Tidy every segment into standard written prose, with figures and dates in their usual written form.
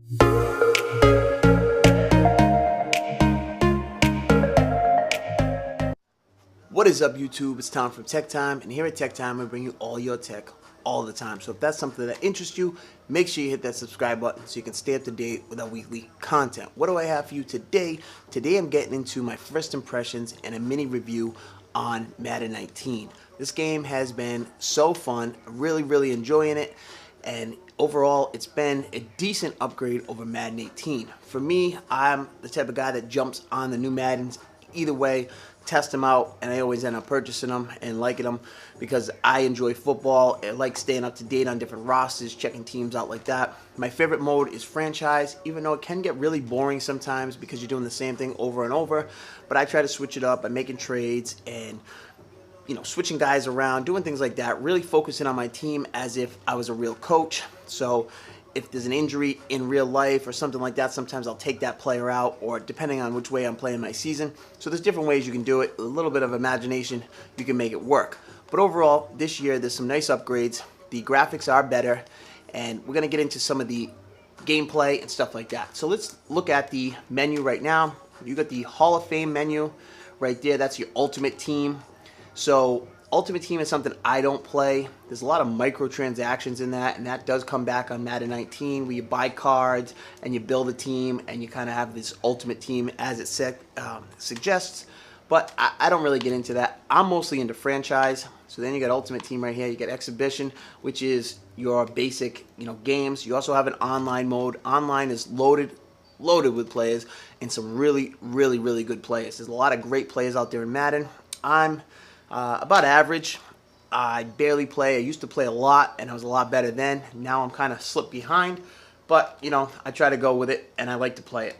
What is up, YouTube? It's Tom from Tech Time, and here at Tech Time we bring you all your tech all the time. So if that's something that interests you, make sure you hit that subscribe button so you can stay up to date with our weekly content. What do I have for you today? Today I'm getting into my first impressions and a mini review on Madden 19. This game has been so fun, really enjoying it, and overall it's been a decent upgrade over Madden 18. For me, I'm the type of guy that jumps on the new Maddens either way, test them out, and I always end up purchasing them and liking them because I enjoy football. I like staying up to date on different rosters, checking teams out like that. My favorite mode is franchise, even though it can get really boring sometimes because you're doing the same thing over and over, but I try to switch it up by making trades and switching guys around, doing things like that, really focusing on my team as if I was a real coach. So if there's an injury in real life or something like that, sometimes I'll take that player out, or depending on which way I'm playing my season. So there's different ways you can do it. A little bit of imagination, you can make it work. But overall, this year there's some nice upgrades. The graphics are better, and we're going to get into some of the gameplay and stuff like that. So let's look at the menu right now. You got the Hall of Fame menu right there. That's your Ultimate Team. So Ultimate Team is something I don't play. There's a lot of microtransactions in that, and that does come back on Madden 19, where you buy cards and you build a team and you kind of have this Ultimate Team as it suggests. But I don't really get into that. I'm mostly into franchise. So then you got Ultimate Team right here. You got Exhibition, which is your basic games. You also have an online mode. Online is loaded with players and some really good players. There's a lot of great players out there in Madden. I'm about average. I barely play. I used to play a lot, and I was a lot better then. Now I'm kind of slipped behind, but I try to go with it, and I like to play it.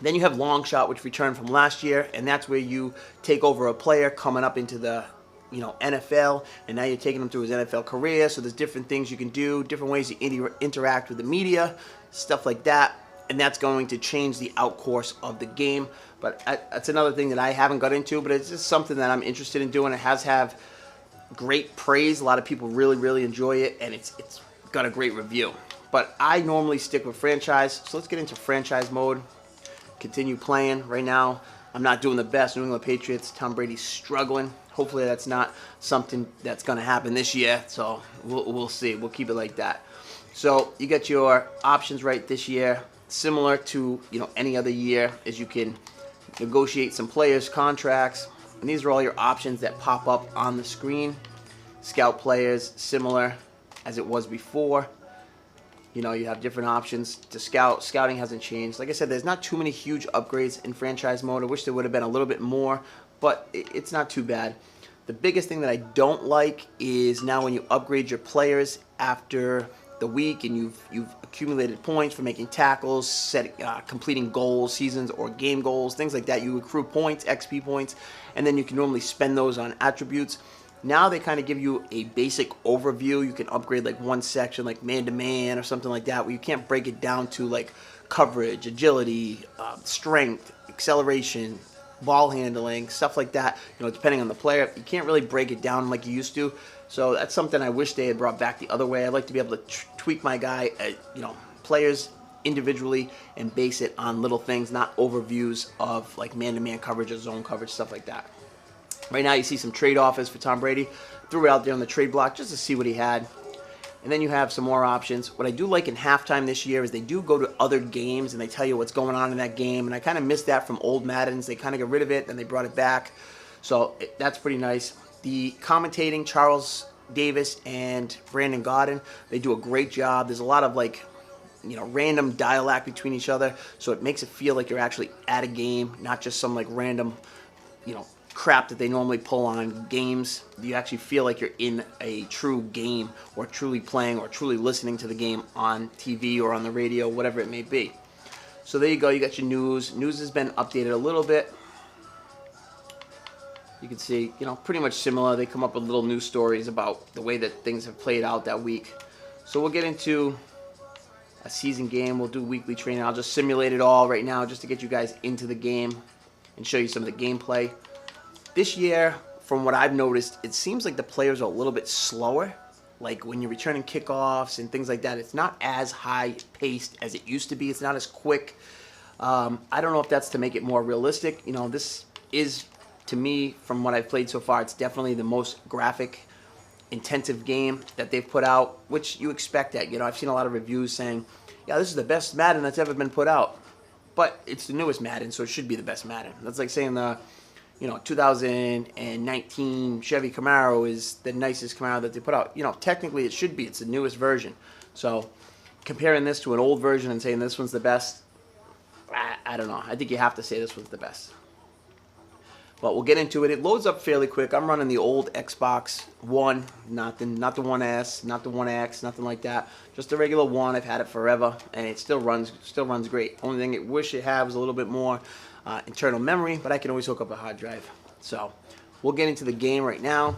Then you have Long Shot, which returned from last year, and that's where you take over a player coming up into the NFL, and now you're taking them through his NFL career. So there's different things you can do, different ways you interact with the media, stuff like that. And that's going to change the outcourse of the game. But that's another thing that I haven't got into, but it's just something that I'm interested in doing. It has have great praise. A lot of people really enjoy it, and it's got a great review. But I normally stick with franchise, so let's get into franchise mode. Continue playing. Right now, I'm not doing the best. New England Patriots, Tom Brady's struggling. Hopefully that's not something that's going to happen this year, so we'll see. We'll keep it like that. So you got your options right this year. Similar to any other year, is you can negotiate some players' contracts, and these are all your options that pop up on the screen. Scout players, similar as it was before. You have different options to scout. Scouting hasn't changed. Like I said, there's not too many huge upgrades in franchise mode. I wish there would have been a little bit more, but it's not too bad. The biggest thing that I don't like is now when you upgrade your players after the week and you've accumulated points for making tackles, completing goals, seasons or game goals, things like that. You accrue points, XP points, and then you can normally spend those on attributes. Now they kind of give you a basic overview. You can upgrade like one section, like man-to-man or something like that, where you can't break it down to like coverage, agility, strength, acceleration, ball handling, stuff like that. Depending on the player, you can't really break it down like you used to. So that's something I wish they had brought back the other way. I'd like to be able to tweak my guy, players individually, and base it on little things, not overviews of like man-to-man coverage or zone coverage, stuff like that. Right now you see some trade offers for Tom Brady. Threw it out there on the trade block just to see what he had. And then you have some more options. What I do like in halftime this year is they do go to other games and they tell you what's going on in that game. And I kind of missed that from old Maddens. They kind of got rid of it, then they brought it back. So that's pretty nice. The commentating, Charles Davis and Brandon Gaudin, they do a great job. There's a lot of random dialect between each other, so it makes it feel like you're actually at a game, not just some random, crap that they normally pull on games. You actually feel like you're in a true game, or truly playing, or truly listening to the game on TV or on the radio, whatever it may be. So there you go. You got your news. News has been updated a little bit. You can see, pretty much similar. They come up with little news stories about the way that things have played out that week. So we'll get into a season game. We'll do weekly training. I'll just simulate it all right now just to get you guys into the game and show you some of the gameplay. This year, from what I've noticed, it seems like the players are a little bit slower. like when you're returning kickoffs and things like that. It's not as high paced as it used to be. It's not as quick. I don't know if that's to make it more realistic. You know, this is, to me, from what I've played so far, it's definitely the most graphic intensive game that they've put out, which you expect that. You know, I've seen a lot of reviews saying, yeah, this is the best Madden that's ever been put out. But it's the newest Madden, so it should be the best Madden. That's like saying the, 2019 Chevy Camaro is the nicest Camaro that they put out. You know, technically it should be. It's the newest version. So comparing this to an old version and saying this one's the best, I don't know. I think you have to say this one's the best. But we'll get into it. It loads up fairly quick. I'm running the old Xbox One, not the One S, not the One X, nothing like that. Just the regular One. I've had it forever, and it still runs great. Only thing I wish it had was a little bit more internal memory, but I can always hook up a hard drive. So we'll get into the game right now,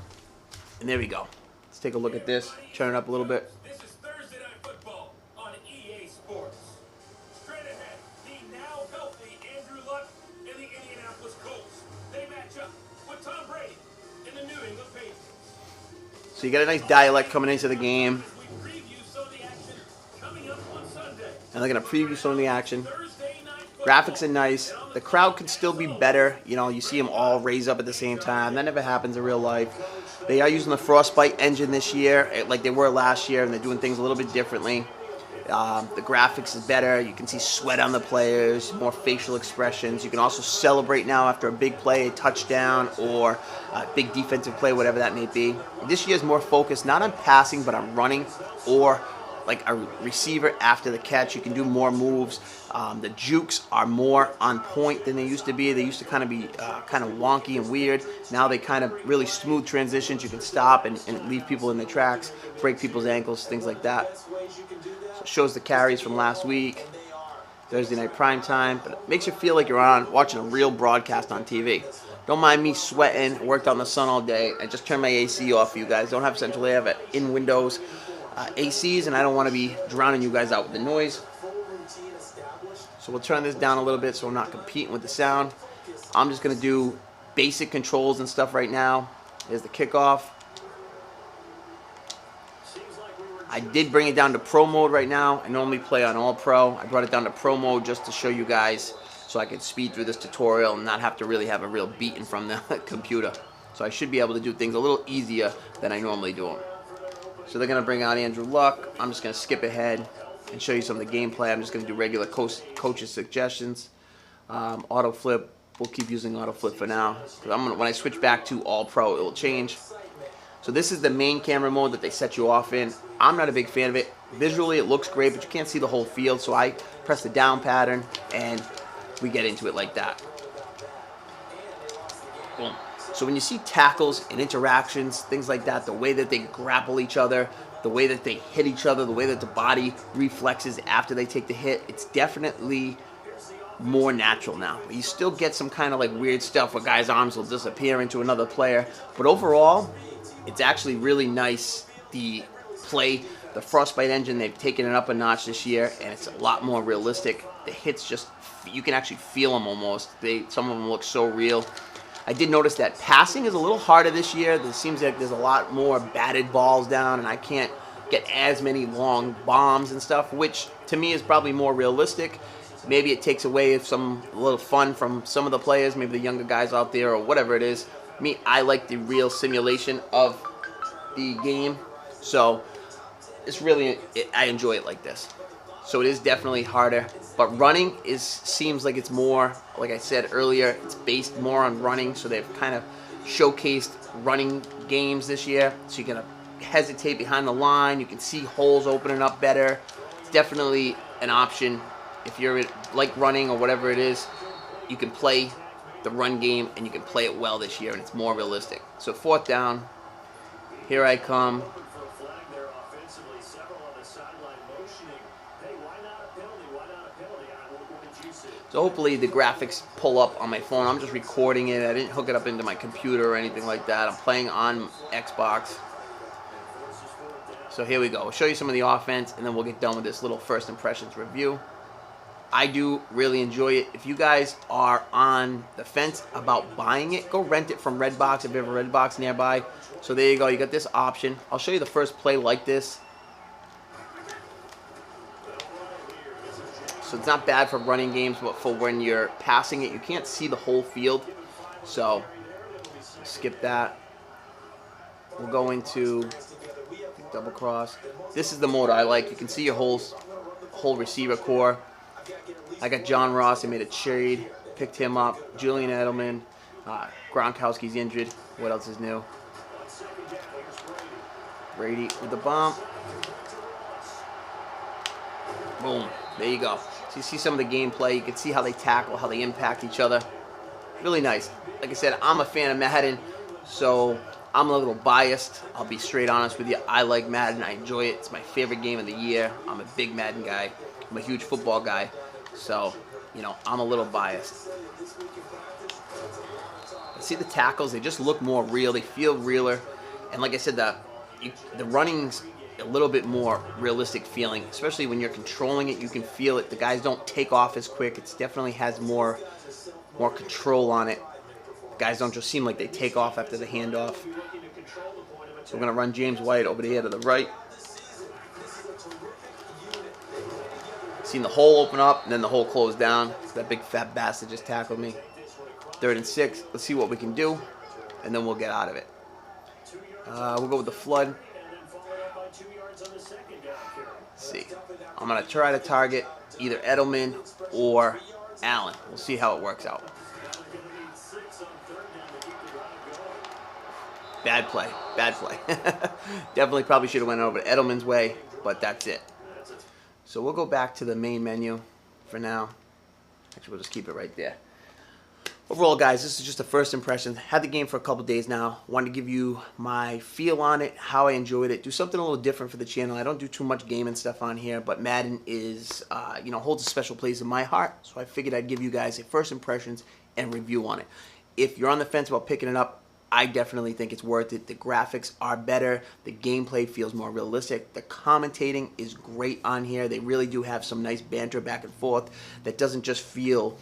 and there we go. Let's take a look at this. Turn it up a little bit. This is Thursday Night Football on EA Sports. Straight ahead, the now healthy Andrew Luck and the Indianapolis Colts. They match up with Tom Brady and the New England Patriots. So you got a nice dialect coming into the game. We preview some of the action coming up on Sunday. And they're going to preview some of the action. Thursday Night Football. Graphics are nice. The crowd could still be better. You know, you see them all raise up at the same time. That never happens in real life. They are using the Frostbite engine this year, like they were last year, and they're doing things a little bit differently. The graphics is better. You can see sweat on the players, more facial expressions. You can also celebrate now after a big play, a touchdown, or a big defensive play, whatever that may be. This year is more focused not on passing, but on running or like a receiver after the catch. You can do more moves. The jukes are more on point than they used to be. They used to kind of be kind of wonky and weird. Now they kind of really smooth transitions. You can stop and leave people in their tracks, break people's ankles, things like that. So it shows the carries from last week, Thursday night prime time, but it makes you feel like you're watching a real broadcast on TV. Don't mind me sweating. I worked out in the sun all day. I just turned my AC off for you guys. Don't have central air, but in windows ACs, and I don't want to be drowning you guys out with the noise. So we'll turn this down a little bit so I'm not competing with the sound. I'm just going to do basic controls and stuff right now. There's the kickoff. I did bring it down to Pro mode right now. I normally play on All Pro. I brought it down to Pro mode just to show you guys so I could speed through this tutorial and not have to really have a real beating from the computer. So I should be able to do things a little easier than I normally do them. So they're going to bring out Andrew Luck. I'm just going to skip ahead and show you some of the gameplay. I'm just going to do regular coach's suggestions. Auto flip. We'll keep using auto flip for now. When I switch back to All Pro, it will change. So this is the main camera mode that they set you off in. I'm not a big fan of it. Visually, it looks great, but you can't see the whole field. So I press the down pattern, and we get into it like that. Boom. So when you see tackles and interactions, things like that, the way that they grapple each other, the way that they hit each other, the way that the body reflexes after they take the hit, it's definitely more natural now. You still get some kind of like weird stuff where guys' arms will disappear into another player, but overall, it's actually really nice. The Frostbite engine, they've taken it up a notch this year, and it's a lot more realistic. The hits just, you can actually feel them almost. Some of them look so real. I did notice that passing is a little harder this year. It seems like there's a lot more batted balls down, and I can't get as many long bombs and stuff, which to me is probably more realistic. Maybe it takes away a little fun from some of the players, maybe the younger guys out there or whatever it is. Me, I like the real simulation of the game, so it's really, I enjoy it like this. So it is definitely harder, but running seems like it's more, like I said earlier, it's based more on running, so they've kind of showcased running games this year, so you can hesitate behind the line, you can see holes opening up better. It's definitely an option. If you're like running or whatever it is, you can play the run game and you can play it well this year, and it's more realistic. So 4th down, here I come. So hopefully the graphics pull up on my phone. I'm just recording it. I didn't hook it up into my computer or anything like that. I'm playing on Xbox. So here we go. I'll show you some of the offense, and then we'll get done with this little first impressions review. I do really enjoy it. If you guys are on the fence about buying it, go rent it from Redbox if you have a Redbox nearby. So there you go. You got this option. I'll show you the first play like this. So it's not bad for running games, but for when you're passing it, you can't see the whole field. So skip that. We'll go into double cross. This is the mode I like. You can see your whole receiver core. I got John Ross. I made a trade. Picked him up. Julian Edelman. Gronkowski's injured. What else is new? Brady with the bomb. Boom. There you go. So you see some of the gameplay. You can see how they tackle, how they impact each other. Really nice. Like I said, I'm a fan of Madden, so I'm a little biased. I'll be straight honest with you. I like Madden. I enjoy it. It's my favorite game of the year. I'm a big Madden guy. I'm a huge football guy. So, you know, I'm a little biased. See the tackles? They just look more real. They feel realer. And like I said, the running's a little bit more realistic feeling, especially when you're controlling it. You can feel it. The guys don't take off as quick. It definitely has more control on it. Guys don't just seem like they take off after the handoff. So we're going to run James White over here to the right. Seen the hole open up and then the hole closed down. That big fat bastard just tackled me. 3rd and 6. Let's see what we can do, and then we'll get out of it. We'll go with the flood. Let's see. I'm going to try to target either Edelman or Allen. We'll see how it works out. Bad play. Bad play. Definitely probably should have went over Edelman's way, but that's it. So we'll go back to the main menu for now. Actually, we'll just keep it right there. Overall, guys, this is just a first impression. Had the game for a couple days now. Wanted to give you my feel on it, how I enjoyed it. Do something a little different for the channel. I don't do too much gaming stuff on here, but Madden is, holds a special place in my heart. So I figured I'd give you guys a first impressions and review on it. If you're on the fence about picking it up, I definitely think it's worth it. The graphics are better. The gameplay feels more realistic. The commentating is great on here. They really do have some nice banter back and forth that doesn't just feel,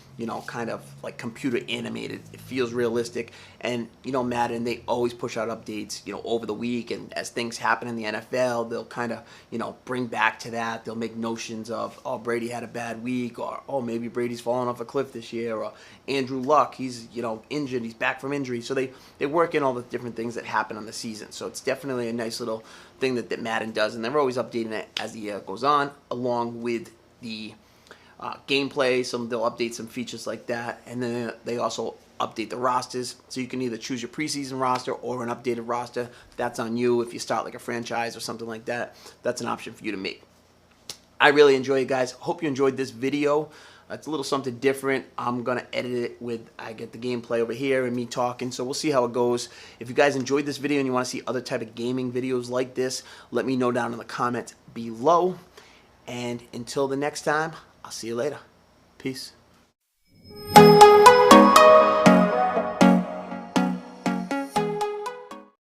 kind of like computer animated. It feels realistic. And, Madden, they always push out updates, over the week. And as things happen in the NFL, they'll kind of, bring back to that. They'll make notions of, oh, Brady had a bad week, or, oh, maybe Brady's falling off a cliff this year, or Andrew Luck, he's, injured. He's back from injury. So they work in all the different things that happen on the season. So it's definitely a nice little thing that Madden does, and they're always updating it as the year goes on, along with the gameplay. They'll update some features like that, and then they also update the rosters, so you can either choose your preseason roster or an updated roster. That's on you. If you start like a franchise or something like that, that's an option for you to make. I really enjoy it, guys. Hope you enjoyed this video. It's a little something different. I'm going to edit it with, I get the gameplay over here and me talking, so we'll see how it goes. If you guys enjoyed this video and you want to see other type of gaming videos like this, let me know down in the comments below. And until the next time, I'll see you later. Peace.